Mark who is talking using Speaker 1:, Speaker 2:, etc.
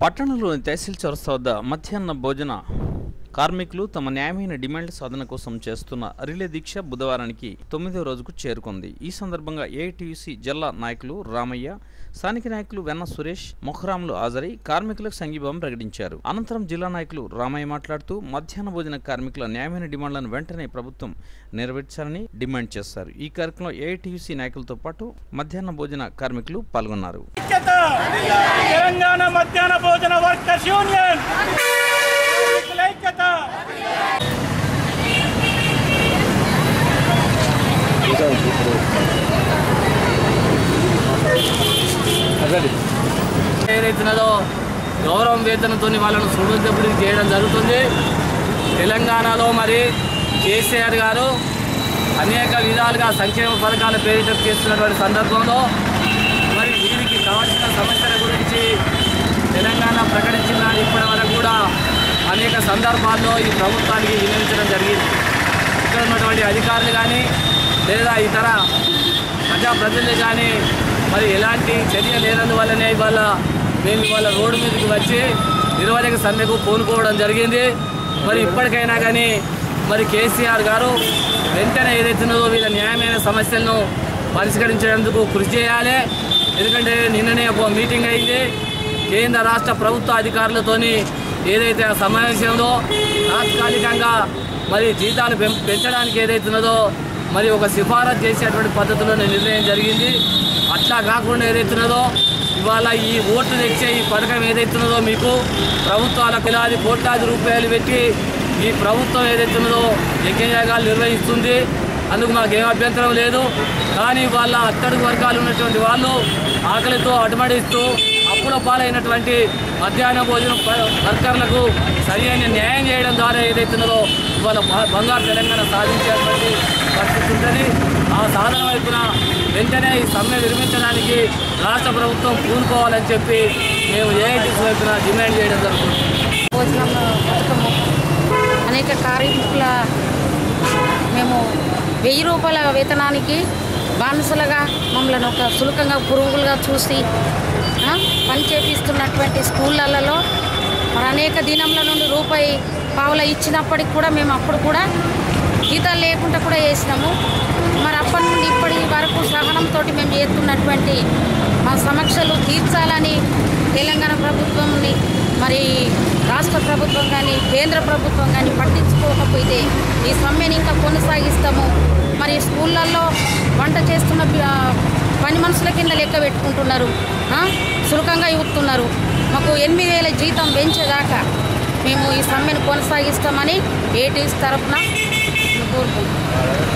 Speaker 1: పట్టణంలోని తహసీల్ చౌరస్తా వద్ద మధ్యాహ్న భోజన కార్మికులు తమ న్యాయమైన డిమాండ్ల సాధన కోసం చేస్తున్న రిలే దీక్ష బుధవారానికి 9వ రోజుకు చేరుకుంది. ఈ సందర్భంగా ఏఐటీయూసీ జిల్లా నాయకులు రామయ్య, స్థానిక నాయకులు వెన్న సురేష్, మొహరాంలు హాజరై కార్మికులకు సంఘీభావం ప్రకటించారు. అనంతరం జిల్లా నాయకులు రామయ్య మాట్లాడుతూ మధ్యాహ్న భోజన కార్మికుల న్యాయమైన డిమాండ్లను వెంటనే ప్రభుత్వం నెరవేర్చాలని డిమాండ్ చేశారు. ఈ కార్యక్రమంలో ఏఐటీయూసీ నాయకులతో పాటు మధ్యాహ్న భోజన కార్మికులు పాల్గొన్నారు.
Speaker 2: తెలంగాణ మధ్యాహ్న భోజన వర్కర్స్ యూనియన్
Speaker 3: ఏదైతున్నదో గౌరవం వేతనంతో వాళ్ళను సుడుదప్పుడు చేయడం జరుగుతుంది. తెలంగాణలో మరి కేసీఆర్ గారు అనేక విధాలుగా సంక్షేమ పథకాల పేరిట చేస్తున్నటువంటి సందర్భంలో మరి వీరికి కావాల్సిన సమస్యల గురించి తెలంగాణ ప్రకటించిన ఇప్పటి వరకు కూడా అనేక సందర్భాల్లో ఈ ప్రభుత్వానికి వినియోగించడం జరిగింది. ఇక్కడ ఉన్నటువంటి అధికారులు కానీ లేదా ఇతర ప్రజాప్రతినిధులు కానీ మరి ఎలాంటి చర్య లేనందువల్లనే మేము ఇవాళ రోడ్డు మీదకి వచ్చి నిరవధిక సమ్మెకు పూనుకోవడం జరిగింది. మరి ఇప్పటికైనా కానీ మరి కేసీఆర్ గారు వెంటనే ఏదైతున్నదో వీళ్ళ న్యాయమైన సమస్యలను పరిష్కరించేందుకు కృషి చేయాలి. ఎందుకంటే నిన్ననే ఒక మీటింగ్ అయింది కేంద్ర రాష్ట్ర ప్రభుత్వ అధికారులతోని. ఏదైతే ఆ సమావేశంలో తాత్కాలికంగా మరి జీతాలు పెంచడానికి ఏదైతున్నదో మరి ఒక సిఫారసు చేసేటువంటి పద్ధతిలో నిర్ణయం జరిగింది. అట్లా కాకుండా ఏదైతున్నదో ఇవాళ ఈ ఓట్లు తెచ్చే ఈ పథకం ఏదైతున్నదో మీకు ప్రభుత్వాలకు కోట్లాది రూపాయలు పెట్టి ఈ ప్రభుత్వం ఏదైతున్నదో యజ్ఞయాగాలు నిర్వహిస్తుంది. అందుకు మాకేం అభ్యంతరం లేదు. కానీ వాళ్ళ అట్టడుగు వర్గాలు ఉన్నటువంటి వాళ్ళు ఆకలితో అటుమడిస్తూ అప్పుల పాలైనటువంటి మధ్యాహ్న భోజనం వర్కర్లకు సరి అయిన న్యాయం చేయడం ద్వారా ఏదైతున్నదో ఇవాళ బంగారు తెలంగాణ సాధించేటువంటి పరిస్థితి ఉంటుంది. ఆ సాధన వైపున వెంటనే ఈ సమ్మె విరమించడానికి రాష్ట్ర ప్రభుత్వం పూనుకోవాలని చెప్పి మేము ఏఐటీసీ వైపున డిమాండ్ చేయడం జరుగుతుంది.
Speaker 4: భోజనం పథకము అనేక కార్మికుల మేము 1000 రూపాయల వేతనానికి బానిసలుగా మమ్మల్ని ఒక సులకంగా పురుగులుగా చూసి పని చేపిస్తున్నటువంటి స్కూళ్ళల్లో మరి అనేక దినంల నుండి రూపాయి పావుల ఇచ్చినప్పటికి కూడా మేము అప్పుడు కూడా జీతాలు లేకుండా కూడా చేసినాము. మరి అప్పటి నుండి ఇప్పటి వరకు సహనంతో మేము చేస్తున్నటువంటి మా సమస్యలు తీర్చాలని తెలంగాణ ప్రభుత్వంని మరి రాష్ట్ర ప్రభుత్వం కానీ కేంద్ర ప్రభుత్వం కానీ పట్టించుకోకపోతే ఈ సమ్మెని ఇంకా కొనసాగిస్తాము. మరి స్కూళ్ళల్లో వంట చేస్తున్న పని మనుషుల కింద లెక్క పెట్టుకుంటున్నారు, సులకంగా ఇవ్వుతున్నారు. మాకు 8000 జీతం పెంచేదాకా మేము ఈ సమ్మెను కొనసాగిస్తామని ఏటీసీ తరఫున కోరుకుంటున్నాం.